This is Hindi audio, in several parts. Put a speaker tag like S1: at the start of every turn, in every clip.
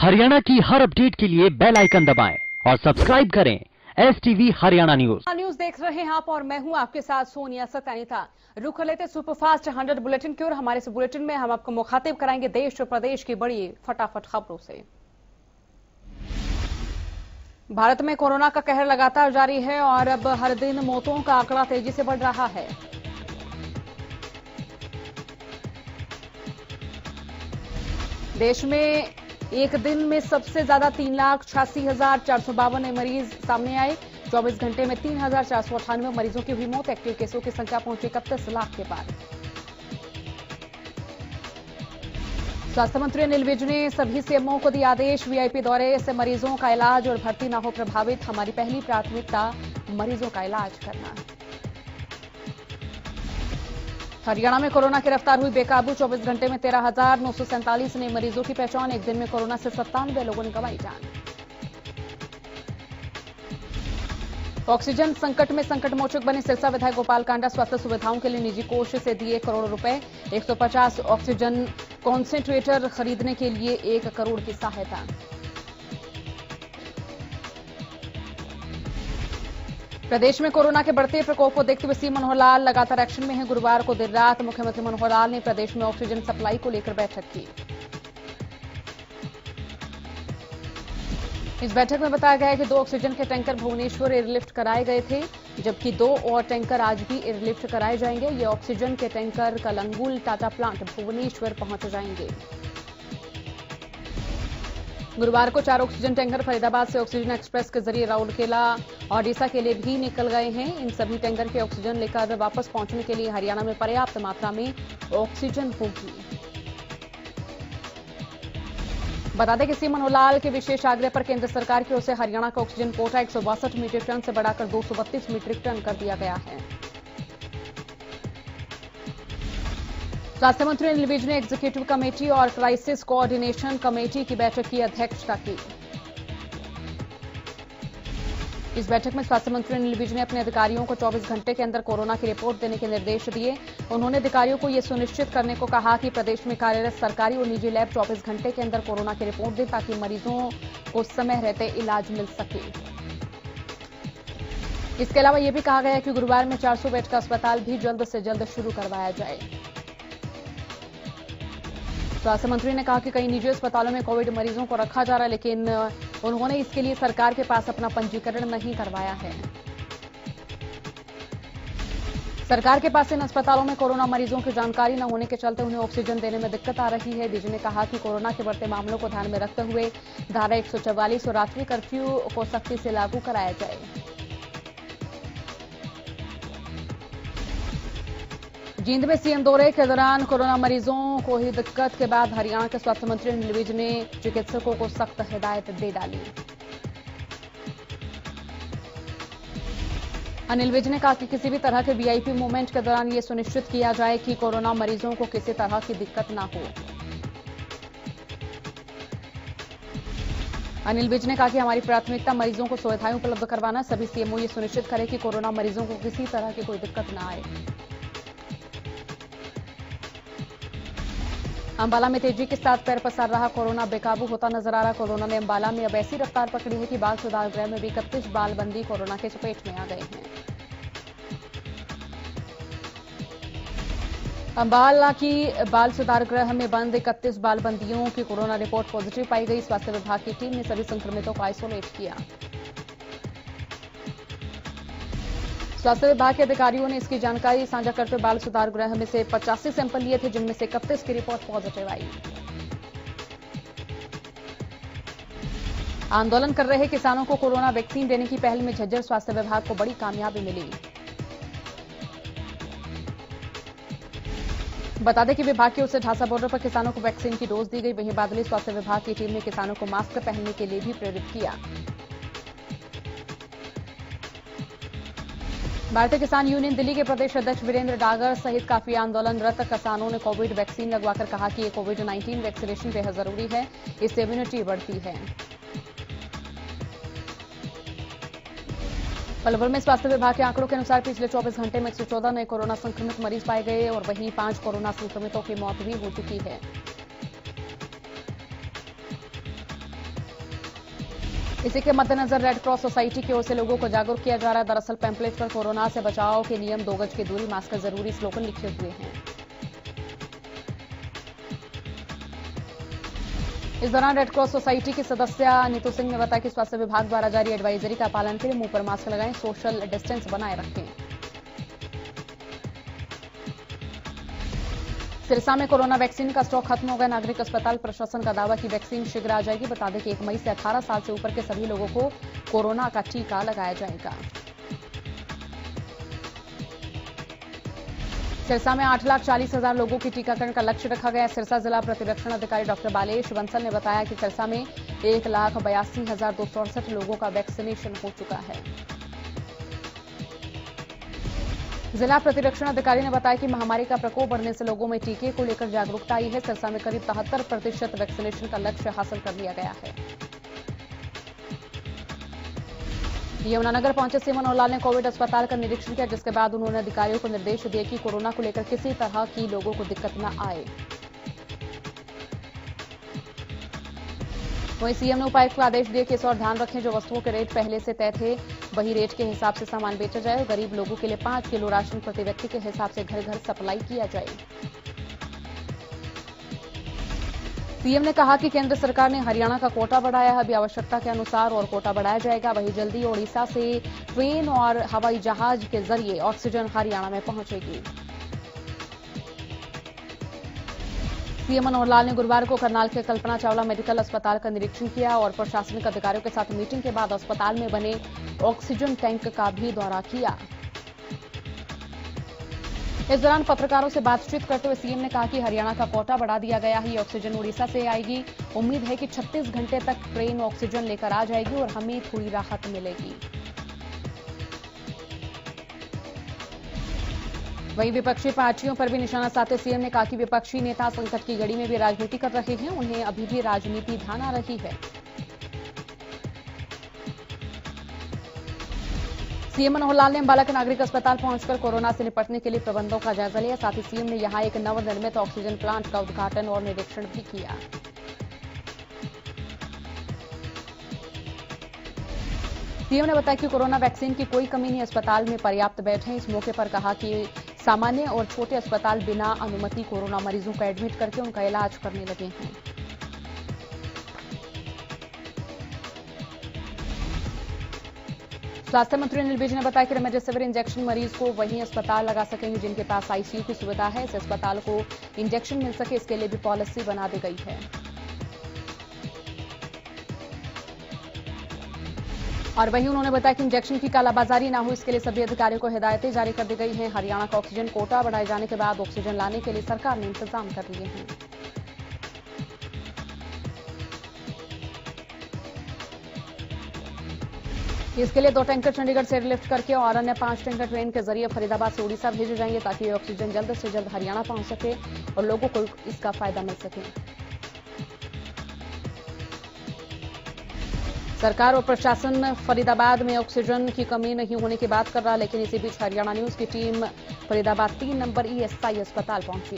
S1: हरियाणा की हर अपडेट के लिए बेल आइकन दबाएं और सब्सक्राइब करें STV हरियाणा न्यूज
S2: देख रहे हैं आप और मैं हूं आपके साथ सोनिया सतानीता। रुक लेते सुपरफास्ट 100 बुलेटिन की और हमारे इस बुलेटिन में हम आपको मुखातिब कराएंगे देश और प्रदेश की बड़ी फटाफट खबरों से। भारत में कोरोना का कहर लगातार जारी है और अब हर दिन मौतों का आंकड़ा तेजी से बढ़ रहा है। देश में एक दिन में सबसे ज्यादा 3,86,452 नए मरीज सामने आए। 24 घंटे में 3,498 मरीजों की हुई मौत। एक्टिव केसों की संख्या पहुंची 31 लाख के पार। स्वास्थ्य मंत्री अनिल विज ने सभी सीएमओ को दिया आदेश। वीआईपी दौरे से मरीजों का इलाज और भर्ती न हो प्रभावित। हमारी पहली प्राथमिकता मरीजों का इलाज करना। हरियाणा में कोरोना की रफ्तार हुई बेकाबू। 24 घंटे में 13,947 नए मरीजों की पहचान। एक दिन में कोरोना से 97 लोगों ने गंवाई जान। ऑक्सीजन संकट में संकटमोचक बने सिरसा विधायक गोपाल कांडा। स्वास्थ्य सुविधाओं के लिए निजी कोष से दिए करोड़ों रुपए। 150 ऑक्सीजन कॉन्सेंट्रेटर खरीदने के लिए 1 करोड़ की सहायता। प्रदेश में कोरोना के बढ़ते प्रकोप को देखते हुए सीएम मनोहर लाल लगातार एक्शन में हैं। गुरुवार को देर रात मुख्यमंत्री मनोहर लाल ने प्रदेश में ऑक्सीजन सप्लाई को लेकर बैठक की। इस बैठक में बताया गया है कि 2 ऑक्सीजन के टैंकर भुवनेश्वर एयरलिफ्ट कराए गए थे, जबकि 2 और टैंकर आज भी एयरलिफ्ट कराए जाएंगे। ये ऑक्सीजन के टैंकर कलंगुल टाटा प्लांट भुवनेश्वर पहुंच जाएंगे। गुरुवार को 4 ऑक्सीजन टैंकर फरीदाबाद से ऑक्सीजन एक्सप्रेस के जरिए राउरकेला और ओडिशा के लिए भी निकल गए हैं। इन सभी टैंकर के ऑक्सीजन लेकर वापस पहुंचने के लिए हरियाणा में पर्याप्त मात्रा में ऑक्सीजन होगी। बता दें कि सीएम मनोहर लाल के विशेष आग्रह पर केंद्र सरकार की ओर से हरियाणा का ऑक्सीजन कोटा 162 मीट्रिक टन से बढ़ाकर 232 मीट्रिक टन कर दिया गया है। स्वास्थ्य मंत्री अनिल विज ने एग्जीक्यूटिव कमेटी और क्राइसिस कोऑर्डिनेशन कमेटी की बैठक की अध्यक्षता की। इस बैठक में स्वास्थ्य मंत्री अनिल विज ने अपने अधिकारियों को 24 घंटे के अंदर कोरोना की रिपोर्ट देने के निर्देश दिए। उन्होंने अधिकारियों को यह सुनिश्चित करने को कहा कि प्रदेश में कार्यरत सरकारी और निजी लैब 24 घंटे के अंदर कोरोना की रिपोर्ट दें, ताकि मरीजों को समय रहते इलाज मिल सके। इसके अलावा यह भी कहा गया कि गुरुवार में 400 बेड का अस्पताल भी जल्द से जल्द शुरू करवाया जाए। स्वास्थ्य मंत्री ने कहा कि कई निजी अस्पतालों में कोविड मरीजों को रखा जा रहा है, लेकिन उन्होंने इसके लिए सरकार के पास अपना पंजीकरण नहीं करवाया है। सरकार के पास इन अस्पतालों में कोरोना मरीजों की जानकारी न होने के चलते उन्हें ऑक्सीजन देने में दिक्कत आ रही है। विज ने कहा कि कोरोना के बढ़ते मामलों को ध्यान में रखते हुए धारा 144 और रात्रि कर्फ्यू को सख्ती से लागू कराया जाए। जींद में सीएम दौरे के दौरान कोरोना मरीजों को ही दिक्कत के बाद हरियाणा के स्वास्थ्य मंत्री अनिल विज ने चिकित्सकों को सख्त हिदायत दे डाली। अनिल विज ने कहा कि किसी भी तरह के वीआईपी मूवमेंट के दौरान यह सुनिश्चित किया जाए कि कोरोना मरीजों को किसी तरह की दिक्कत न हो। अनिल विज ने कहा कि हमारी प्राथमिकता मरीजों को सुविधाएं उपलब्ध करवाना। सभी सीएमओ ये सुनिश्चित करें कि कोरोना मरीजों को किसी तरह की कोई दिक्कत न आए। अंबाला में तेजी के साथ पैर पसार रहा कोरोना बेकाबू होता नजर आ रहा। कोरोना ने अंबाला में अब ऐसी रफ्तार पकड़ी है कि बाल सुधार गृह में भी 31 बाल बंदी कोरोना के चपेट में आ गए हैं। अंबाला की बाल सुधार गृह में बंद 31 बाल बंदियों की कोरोना रिपोर्ट पॉजिटिव पाई गई। स्वास्थ्य विभाग की टीम ने सभी संक्रमितों को आइसोलेट किया। स्वास्थ्य विभाग के अधिकारियों ने इसकी जानकारी साझा करते हुए बाल सुधार गृह में से 85 सैंपल लिए थे, जिनमें से 31 की रिपोर्ट पॉजिटिव आई। आंदोलन कर रहे किसानों को कोरोना वैक्सीन देने की पहल में झज्जर स्वास्थ्य विभाग को बड़ी कामयाबी मिली। बता दें कि विभाग की ओर से ढासा बॉर्डर पर किसानों को वैक्सीन की डोज दी गई। वहीं बादली स्वास्थ्य विभाग की टीम ने किसानों को मास्क पहनने के लिए भी प्रेरित किया। भारतीय किसान यूनियन दिल्ली के प्रदेश अध्यक्ष वीरेंद्र डागर सहित काफी आंदोलनरत किसानों ने कोविड वैक्सीन लगवाकर कहा कि ये कोविड-19 वैक्सीनेशन बेहद जरूरी है, इससे इम्यूनिटी बढ़ती है। पलवल में स्वास्थ्य विभाग के आंकड़ों के अनुसार पिछले 24 घंटे में 114 नए कोरोना संक्रमित मरीज पाए गए और वहीं 5 कोरोना संक्रमितों की मौत भी हो चुकी है। इसी के मद्देनजर रेड क्रॉस सोसाइटी की ओर से लोगों को जागरूक किया जा रहा है। दरअसल पैम्पलेट पर कोरोना से बचाव के नियम 2 गज की दूरी, मास्क का जरूरी स्लोगन लिखे हुए हैं। इस दौरान रेड क्रॉस सोसाइटी की सदस्य नीतू सिंह ने बताया कि स्वास्थ्य विभाग द्वारा जारी एडवाइजरी का पालन करें, मुंह पर मास्क लगाएं, सोशल डिस्टेंस बनाए रखें। सिरसा में कोरोना वैक्सीन का स्टॉक खत्म हो गया। नागरिक अस्पताल प्रशासन का दावा कि वैक्सीन शीघ्र आ जाएगी। बता दें कि 1 मई से 18 साल से ऊपर के सभी लोगों को कोरोना का टीका लगाया जाएगा। सिरसा में 8,40,000 लोगों की टीकाकरण का लक्ष्य रखा गया। सिरसा जिला प्रतिरक्षण अधिकारी डॉक्टर बालेश बंसल ने बताया कि सिरसा में 1,82,268 लोगों का वैक्सीनेशन हो चुका है। जिला प्रतिरक्षण अधिकारी ने बताया कि महामारी का प्रकोप बढ़ने से लोगों में टीके को लेकर जागरूकता आई है। सिरसा में करीब 73% वैक्सीनेशन का लक्ष्य हासिल कर लिया गया है। यमुनानगर पहुंचे सीएम मनोहर लाल ने कोविड अस्पताल का निरीक्षण किया, जिसके बाद उन्होंने अधिकारियों को निर्देश दिए कि कोरोना को लेकर किसी तरह की लोगों को दिक्कत न आए। वहीं सीएम ने उपायुक्त को आदेश दिए कि इस और ध्यान रखें जो वस्तुओं के रेट पहले से तय थे वही रेट के हिसाब से सामान बेचा जाए और गरीब लोगों के लिए 5 किलो राशन प्रति व्यक्ति के हिसाब से घर घर सप्लाई किया जाए। सीएम ने कहा कि केंद्र सरकार ने हरियाणा का कोटा बढ़ाया है, अभी आवश्यकता के अनुसार और कोटा बढ़ाया जाएगा। वहीं जल्दी ओडिशा से ट्रेन और हवाई जहाज के जरिए ऑक्सीजन हरियाणा में पहुंचेगी। सीएम मनोहर लाल ने गुरुवार को करनाल के कल्पना चावला मेडिकल अस्पताल का निरीक्षण किया और प्रशासनिक अधिकारियों के साथ मीटिंग के बाद अस्पताल में बने ऑक्सीजन टैंक का भी दौरा किया। इस दौरान पत्रकारों से बातचीत करते हुए सीएम ने कहा कि हरियाणा का कोटा बढ़ा दिया गया है। ये ऑक्सीजन उड़ीसा से आएगी। उम्मीद है कि 36 घंटे तक ट्रेन ऑक्सीजन लेकर आ जाएगी और हमें थोड़ी राहत मिलेगी। वहीं विपक्षी पार्टियों पर भी निशाना साधते सीएम ने कहा कि विपक्षी नेता संकट की घड़ी में भी राजनीति कर रहे हैं, उन्हें अभी भी राजनीति ध्यान आ रही है। सीएम मनोहर लाल ने अंबाला के नागरिक अस्पताल पहुंचकर कोरोना से निपटने के लिए प्रबंधों का जायजा लिया। साथ ही सीएम ने यहां एक नवनिर्मित ऑक्सीजन प्लांट का उद्घाटन और निरीक्षण भी किया। सीएम ने बताया कि कोरोना वैक्सीन की कोई कमी नहीं, अस्पताल में पर्याप्त बेड हैं। इस मौके पर कहा कि सामान्य और छोटे अस्पताल बिना अनुमति कोरोना मरीजों को एडमिट करके उनका इलाज करने लगे हैं। स्वास्थ्य मंत्री अनिल विज ने बताया कि रेमडेसिविर इंजेक्शन मरीज को वहीं अस्पताल लगा सकेंगे जिनके पास आईसीयू की सुविधा है। इस अस्पताल को इंजेक्शन मिल सके इसके लिए भी पॉलिसी बना दी गई है। और वहीं उन्होंने बताया कि इंजेक्शन की कालाबाजारी ना हो इसके लिए सभी अधिकारियों को हिदायतें जारी कर दी गई हैं। हरियाणा का ऑक्सीजन कोटा बढ़ाए जाने के बाद ऑक्सीजन लाने के लिए सरकार ने इंतजाम कर लिए हैं। इसके लिए 2 टैंकर चंडीगढ़ से एयरलिफ्ट करके और अन्य 5 टैंकर ट्रेन के जरिए फरीदाबाद से उड़ीसा भेजे जाएंगे ताकि ये ऑक्सीजन जल्द से जल्द हरियाणा पहुंच सके और लोगों को इसका फायदा मिल सके। सरकार और प्रशासन फरीदाबाद में ऑक्सीजन की कमी नहीं होने की बात कर रहा, लेकिन इसी बीच हरियाणा न्यूज की टीम फरीदाबाद 3 नंबर ईएसआई अस्पताल पहुंची।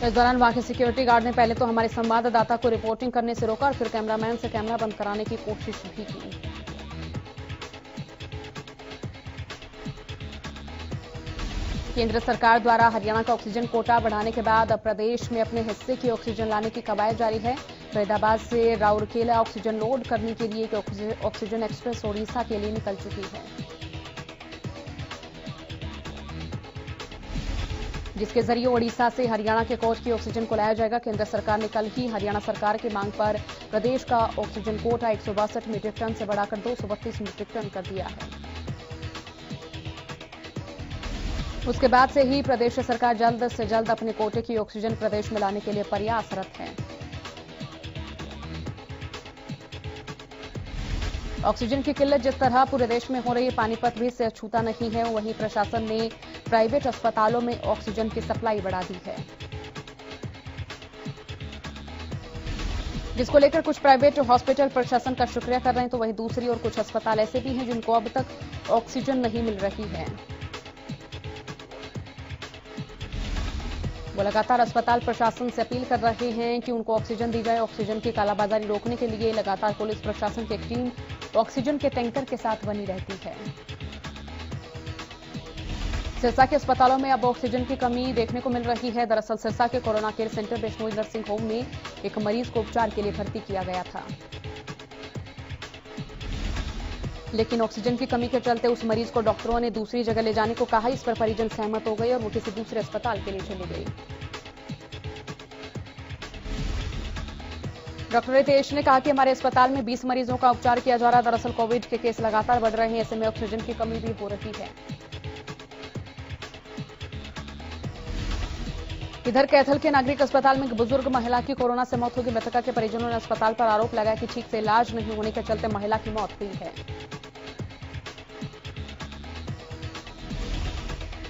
S2: इस दौरान वहां के सिक्योरिटी गार्ड ने पहले तो हमारे संवाददाता को रिपोर्टिंग करने से रोका और फिर कैमरामैन से कैमरा बंद कराने की कोशिश भी की। केंद्र सरकार द्वारा हरियाणा का ऑक्सीजन कोटा बढ़ाने के बाद अब प्रदेश में अपने हिस्से की ऑक्सीजन लाने की कवायद जारी है। फरीदाबाद से राउरकेला ऑक्सीजन लोड करने के लिए ऑक्सीजन एक्सप्रेस ओडिशा के लिए निकल चुकी है, जिसके जरिए ओडिशा से हरियाणा के कोच की ऑक्सीजन को लाया जाएगा। केंद्र सरकार ने कल ही हरियाणा सरकार की मांग पर प्रदेश का ऑक्सीजन कोटा 162 मीट्रिक टन से बढ़ाकर 232 मीट्रिक टन कर दिया है। उसके बाद से ही प्रदेश सरकार जल्द से जल्द अपने कोटे की ऑक्सीजन प्रदेश में लाने के लिए प्रयासरत है। ऑक्सीजन की किल्लत जिस तरह पूरे देश में हो रही है, पानीपत भी इसे छूता नहीं है। वहीं प्रशासन ने प्राइवेट अस्पतालों में ऑक्सीजन की सप्लाई बढ़ा दी है, जिसको लेकर कुछ प्राइवेट हॉस्पिटल प्रशासन का शुक्रिया कर रहे हैं, तो वहीं दूसरी ओर कुछ अस्पताल ऐसे भी हैं जिनको अब तक ऑक्सीजन नहीं मिल रही है। वो लगातार अस्पताल प्रशासन से अपील कर रहे हैं कि उनको ऑक्सीजन दी जाए। ऑक्सीजन की कालाबाजारी रोकने के लिए लगातार पुलिस प्रशासन की एक टीम ऑक्सीजन के टैंकर के साथ बनी रहती है। सिरसा के अस्पतालों में अब ऑक्सीजन की कमी देखने को मिल रही है। दरअसल सिरसा के corona care centre Bishnoi nursing home में एक मरीज को उपचार के लिए भर्ती किया गया था, लेकिन ऑक्सीजन की कमी के चलते उस मरीज को डॉक्टरों ने दूसरी जगह ले जाने को कहा। इस पर परिजन सहमत हो गए और वो किसी दूसरे अस्पताल के लिए चली गई। डॉक्टर रितेश ने कहा कि हमारे अस्पताल में 20 मरीजों का उपचार किया जा रहा है। दरअसल कोविड के केस लगातार बढ़ रहे हैं, ऐसे में ऑक्सीजन की कमी भी हो रही है। इधर कैथल के नागरिक अस्पताल में एक बुजुर्ग महिला की कोरोना से मौत होगी। मृतका के परिजनों ने अस्पताल पर आरोप लगाया कि ठीक से इलाज नहीं होने के चलते महिला की मौत हुई है।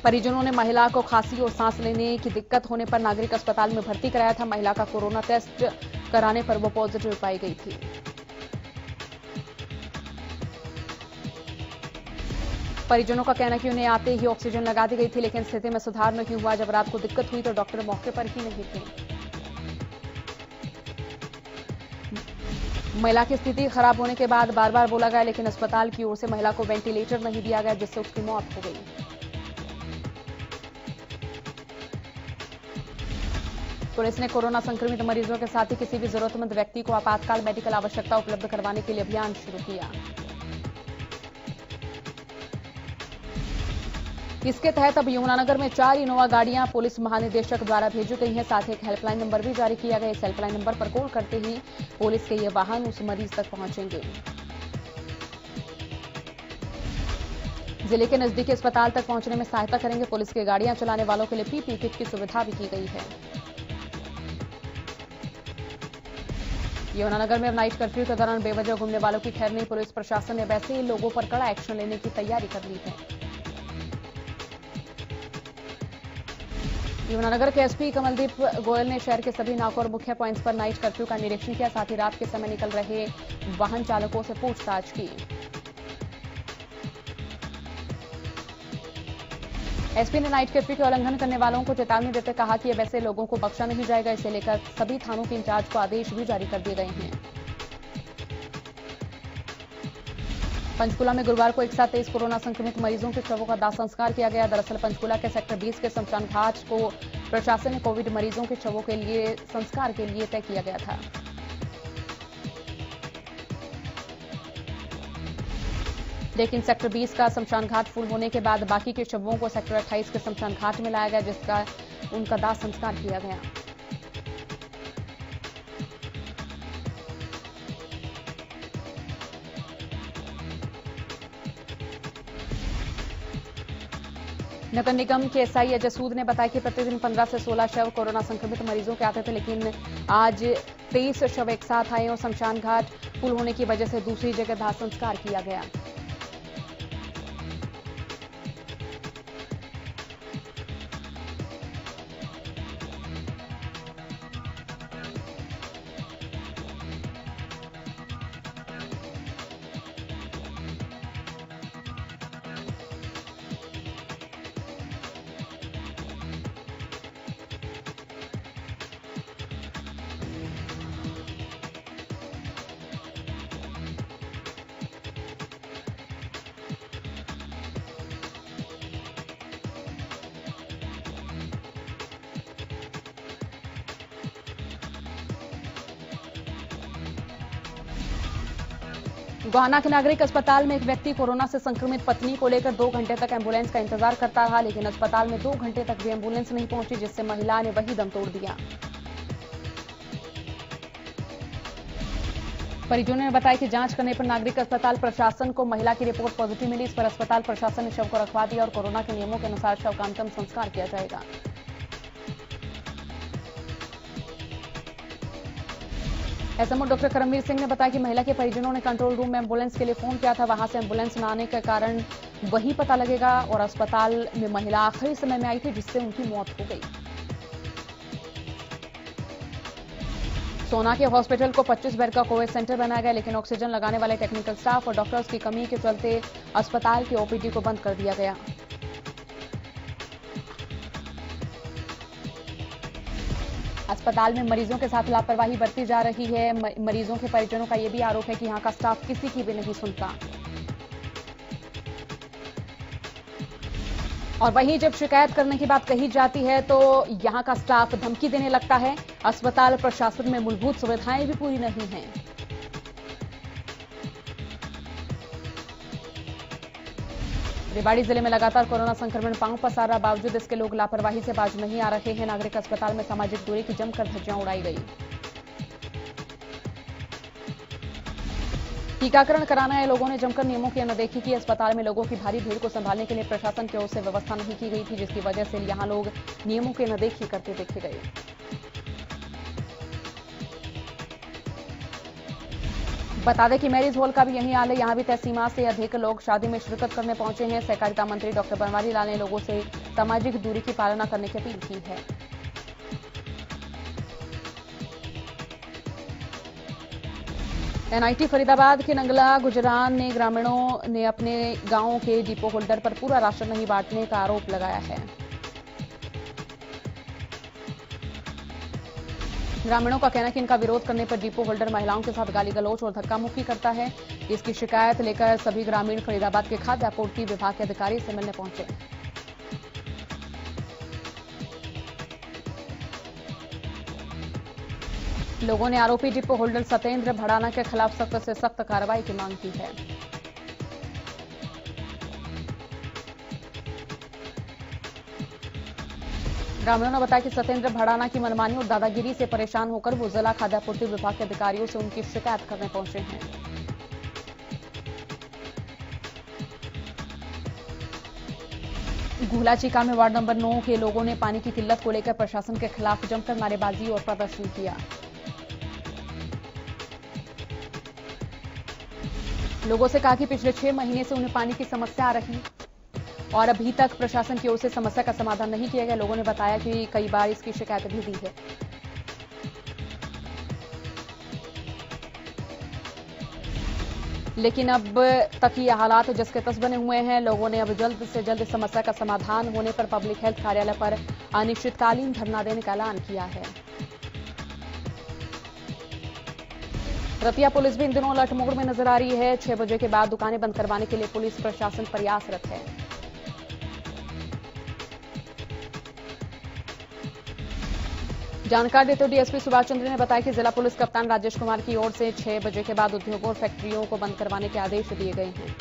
S2: परिजनों ने महिला को खांसी और सांस लेने की दिक्कत होने पर नागरिक अस्पताल में भर्ती कराया था। महिला का कोरोना टेस्ट कराने पर वो पॉजिटिव पाई गई थी। परिजनों का कहना है कि उन्हें आते ही ऑक्सीजन लगा दी गई थी, लेकिन स्थिति में सुधार नहीं हुआ। जब रात को दिक्कत हुई तो डॉक्टर मौके पर ही नहीं थे। महिला की स्थिति खराब होने के बाद बार बार बोला गया, लेकिन अस्पताल की ओर से महिला को वेंटिलेटर नहीं दिया गया, जिससे उसकी मौत हो गई। पुलिस ने कोरोना संक्रमित मरीजों के साथ ही किसी भी जरूरतमंद व्यक्ति को आपातकाल मेडिकल आवश्यकता उपलब्ध करवाने के लिए अभियान शुरू किया। इसके तहत अब यमुनानगर में 4 इनोवा गाड़ियां पुलिस महानिदेशक द्वारा भेजी गई हैं। साथ ही एक हेल्पलाइन नंबर भी जारी किया गया। इस हेल्पलाइन नंबर पर कॉल करते ही पुलिस के ये वाहन उस मरीज तक पहुंचेंगे। जिले के नजदीकी अस्पताल तक पहुंचने में सहायता करेंगे। पुलिस की गाड़ियां चलाने वालों के लिए पीपी किट की सुविधा भी की गई है। यमुनानगर में अब नाइट कर्फ्यू के दौरान बेवजह घूमने वालों की खैर नहीं। पुलिस प्रशासन ने वैसे ही लोगों पर कड़ा एक्शन लेने की तैयारी कर ली है। यमुनानगर के एसपी कमलदीप गोयल ने शहर के सभी नाकों और मुख्य पॉइंट्स पर नाइट कर्फ्यू का निरीक्षण किया। साथ ही रात के समय निकल रहे वाहन चालकों से पूछताछ की। एसपी ने नाइट कर्फ्यू के उल्लंघन करने वालों को चेतावनी देते कहा कि वैसे लोगों को बख्शा नहीं जाएगा। इसे लेकर सभी थानों के इंचार्ज को आदेश भी जारी कर दिए गए हैं। पंचकुला में गुरुवार को एक साथ 23 कोरोना संक्रमित मरीजों के शवों का दाह संस्कार किया गया। दरअसल पंचकुला के सेक्टर 20 के शमशान घाट को प्रशासन ने कोविड मरीजों के शवों के लिए संस्कार के लिए तय किया गया था। लेकिन सेक्टर 20 का शमशान घाट फुल होने के बाद बाकी के शवों को सेक्टर 28 के शमशान घाट में लाया गया, जिसका उनका दाह संस्कार किया गया। नगर निगम के एसआई अजय सूद ने बताया कि प्रतिदिन 15 से 16 शव कोरोना संक्रमित मरीजों के आते थे, लेकिन आज 23 शव एक साथ आए और शमशान घाट फुल होने की वजह से दूसरी जगह दाह संस्कार किया गया। गोहाना के नागरिक अस्पताल में एक व्यक्ति कोरोना से संक्रमित पत्नी को लेकर 2 घंटे तक एम्बुलेंस का इंतजार करता रहा, लेकिन अस्पताल में 2 घंटे तक भी एम्बुलेंस नहीं पहुंची, जिससे महिला ने वही दम तोड़ दिया। परिजनों ने बताया कि जांच करने पर नागरिक अस्पताल प्रशासन को महिला की रिपोर्ट पॉजिटिव मिली। इस पर अस्पताल प्रशासन ने शव को रखवा दिया और कोरोना के नियमों के अनुसार शव का अंतिम संस्कार किया जाएगा। एसएमओ डॉक्टर करमवीर सिंह ने बताया कि महिला के परिजनों ने कंट्रोल रूम में एम्बुलेंस के लिए फोन किया था। वहां से एम्बुलेंस न आने के कारण वही पता लगेगा और अस्पताल में महिला आखिरी समय में आई थी, जिससे उनकी मौत हो गई। सोना के हॉस्पिटल को 25 बेड का कोविड सेंटर बनाया गया, लेकिन ऑक्सीजन लगाने वाले टेक्निकल स्टाफ और डॉक्टर्स की कमी के चलते अस्पताल की ओपीडी को बंद कर दिया गया। अस्पताल में मरीजों के साथ लापरवाही बरती जा रही है। मरीजों के परिजनों का यह भी आरोप है कि यहां का स्टाफ किसी की भी नहीं सुनता। और वहीं जब शिकायत करने की बात कही जाती है तो यहां का स्टाफ धमकी देने लगता है। अस्पताल प्रशासन में मूलभूत सुविधाएं भी पूरी नहीं हैं। रेवाड़ी जिले में लगातार कोरोना संक्रमण पांव पसार रहा, बावजूद इसके लोग लापरवाही से बाज नहीं आ रहे हैं। नागरिक अस्पताल में सामाजिक दूरी की जमकर धज्जियां उड़ाई गई। टीकाकरण कराने आए लोगों ने जमकर नियमों की अनदेखी की। अस्पताल में लोगों की भारी भीड़ को संभालने के लिए प्रशासन की ओर से व्यवस्था नहीं की गई थी, जिसकी वजह से यहां लोग नियमों की अनदेखी करते देखे गए। बता दें कि मैरिज हॉल का भी यही हाल है। यहां भी तय सीमा से अधिक लोग शादी में शिरकत करने पहुंचे हैं। सहकारिता मंत्री डॉक्टर बनवारी लाल ने लोगों से सामाजिक दूरी की पालना करने की अपील की है। एनआईटी फरीदाबाद के नंगला गुजरान ने ग्रामीणों ने अपने गांवों के डिपो होल्डर पर पूरा राशन नहीं बांटने का आरोप लगाया है। ग्रामीणों का कहना है कि इनका विरोध करने पर डिपो होल्डर महिलाओं के साथ गाली गलौज और धक्का मुक्की करता है। इसकी शिकायत लेकर सभी ग्रामीण फरीदाबाद के खाद्य आपूर्ति विभाग के अधिकारी से मिलने पहुंचे। लोगों ने आरोपी डिपो होल्डर सत्येंद्र भड़ाना के खिलाफ सख्त से सख्त कार्रवाई की मांग की है। ग्रामीणों ने बताया कि सत्येंद्र भड़ाना की मनमानी और दादागिरी से परेशान होकर वो जिला खाद्य आपूर्ति विभाग के अधिकारियों से उनकी शिकायत करने पहुंचे हैं। घूला चीका में वार्ड नंबर 9 के लोगों ने पानी की किल्लत को लेकर प्रशासन के खिलाफ जमकर नारेबाजी और प्रदर्शन किया। लोगों से कहा कि पिछले 6 महीने से उन्हें पानी की समस्या आ रही और अभी तक प्रशासन की ओर से समस्या का समाधान नहीं किया गया। लोगों ने बताया कि कई बार इसकी शिकायत भी दी है। लेकिन अब तक ये हालात जिसके तस बने हुए हैं। लोगों ने अब जल्द से जल्द समस्या का समाधान होने पर पब्लिक हेल्थ कार्यालय पर अनिश्चितकालीन धरना देने का ऐलान किया है। रतिया पुलिस भी इन दिनों अलर्ट मोड में नजर आ रही है। 6 बजे के बाद दुकानें बंद करवाने के लिए पुलिस प्रशासन प्रयासरत है। जानकारी देते हुए डीएसपी सुभाष चंद्र ने बताया कि जिला पुलिस कप्तान राजेश कुमार की ओर से 6 बजे के बाद उद्योगों और फैक्ट्रियों को बंद करवाने के आदेश दिए गए हैं।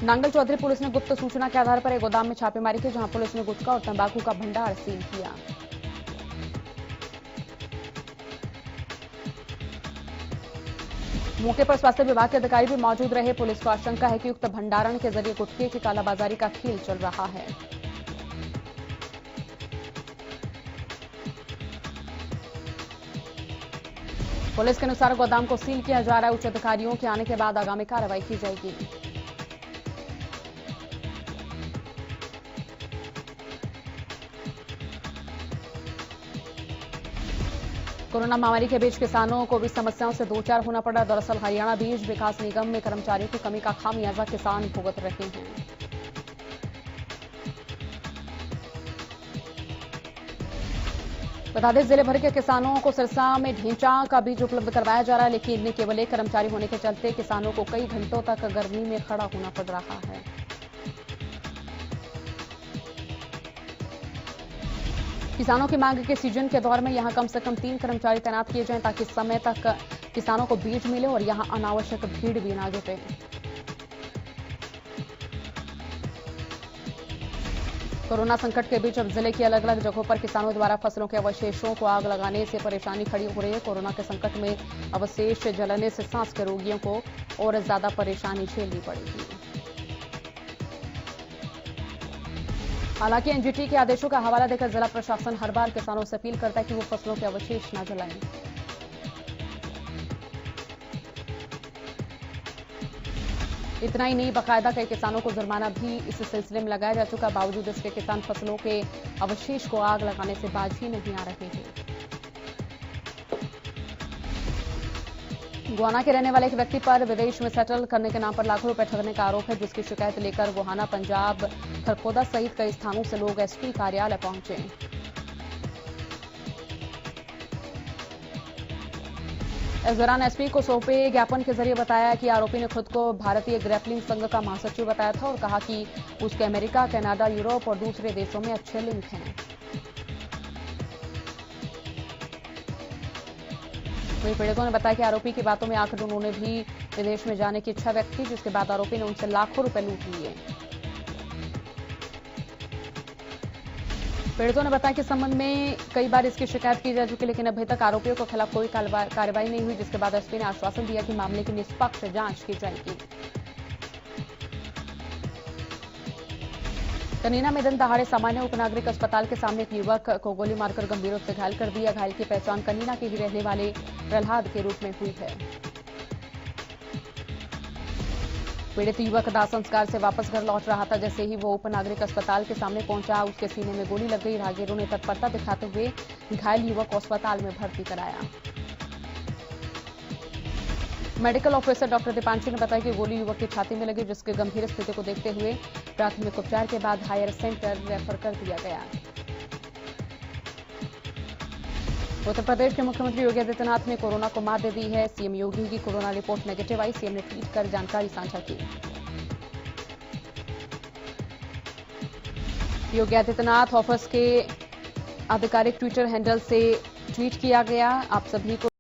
S2: नांगल चौधरी पुलिस ने गुप्त सूचना के आधार पर एक गोदाम में छापेमारी की, जहां पुलिस ने गुटखा और तंबाकू का भंडार सील किया। मौके पर स्वास्थ्य विभाग के अधिकारी भी मौजूद रहे। पुलिस को आशंका है कि उक्त भंडारण के जरिए गुटखे की कालाबाजारी का खेल चल रहा है। पुलिस के अनुसार गोदाम को सील किया जा रहा है। उच्च अधिकारियों के आने के बाद आगामी कार्रवाई की जाएगी। कोरोना महामारी के बीच किसानों को भी समस्याओं से दो चार होना पड़ा। दरअसल हरियाणा बीज विकास निगम में कर्मचारियों की कमी का खामियाजा किसान भुगत रहे हैं। बता दें, जिले भर के किसानों को सिरसा में ढेंचा का बीज उपलब्ध करवाया जा रहा है, लेकिन इनमें केवल एक कर्मचारी होने के चलते किसानों को कई घंटों तक गर्मी में खड़ा होना पड़ रहा है। किसानों की मांग के सीजन के दौर में यहां कम से कम 3 कर्मचारी तैनात किए जाएं, ताकि समय तक किसानों को बीज मिले और यहां अनावश्यक भीड़ भी ना जुटे। कोरोना संकट के बीच अब जिले की अलग अलग जगहों पर किसानों द्वारा फसलों के अवशेषों को आग लगाने से परेशानी खड़ी हो रही है। कोरोना के संकट में अवशेष जलने से सांस के रोगियों को और ज्यादा परेशानी झेलनी पड़ेगी। हालांकि एनजीटी के आदेशों का हवाला देकर जिला प्रशासन हर बार किसानों से अपील करता है कि वो फसलों के अवशेष न जलाएं। इतना ही नहीं, बाकायदा कई किसानों को जुर्माना भी इस सिलसिले में लगाया जा चुका। बावजूद इसके किसान फसलों के अवशेष को आग लगाने से बाज ही नहीं आ रहे हैं। गोहाना के रहने वाले एक व्यक्ति पर विदेश में सेटल करने के नाम पर लाखों रुपए ठगने का आरोप है, जिसकी शिकायत लेकर गोहाना, पंजाब, खरखोदा सहित कई स्थानों से लोग एसपी कार्यालय पहुंचे। इस दौरान एसपी को सौंपे ज्ञापन के जरिए बताया कि आरोपी ने खुद को भारतीय ग्रैपलिंग संघ का महासचिव बताया था और कहा कि उसके अमेरिका, कनाडा, यूरोप और दूसरे देशों में अच्छे लिंक हैं। वहीं पीड़ितों ने बताया कि आरोपी की बातों में आकर उन्होंने भी विदेश में जाने की इच्छा व्यक्त की, जिसके बाद आरोपी ने उनसे लाखों रुपए लूट लिए। पीड़ितों ने बताया कि इस संबंध में कई बार इसकी शिकायत की जा चुकी, लेकिन अभी तक आरोपियों के खिलाफ कोई कार्रवाई नहीं हुई, जिसके बाद एसपी ने आश्वासन दिया कि मामले की निष्पक्ष जांच की जाएगी। कनीना में दिन दहाड़े सामान्य उपनागरिक अस्पताल के सामने एक युवक को गोली मारकर गंभीर रूप से घायल कर दिया। घायल की पहचान कनीना के ही रहने वाले प्रहलाद के रूप में हुई है। पीड़ित युवक दाह संस्कार से वापस घर लौट रहा था। जैसे ही वो उपनागरिक अस्पताल के सामने पहुंचा, उसके सीने में गोली लग गई। राहगीरों ने तत्परता दिखाते हुए घायल युवक को अस्पताल में भर्ती कराया। मेडिकल ऑफिसर डॉक्टर दीपांशु ने बताया कि गोली युवक की छाती में लगी, जिसकी गंभीर स्थिति को देखते हुए प्राथमिक उपचार के बाद हायर सेंटर रेफर कर दिया गया। उत्तर प्रदेश के मुख्यमंत्री योगी आदित्यनाथ ने कोरोना को मात दे दी है। सीएम योगी की कोरोना रिपोर्ट नेगेटिव आई। सीएम ने ट्वीट कर जानकारी साझा की। योगी आदित्यनाथ ऑफिस के आधिकारिक ट्विटर हैंडल से ट्वीट किया गया। आप सभी को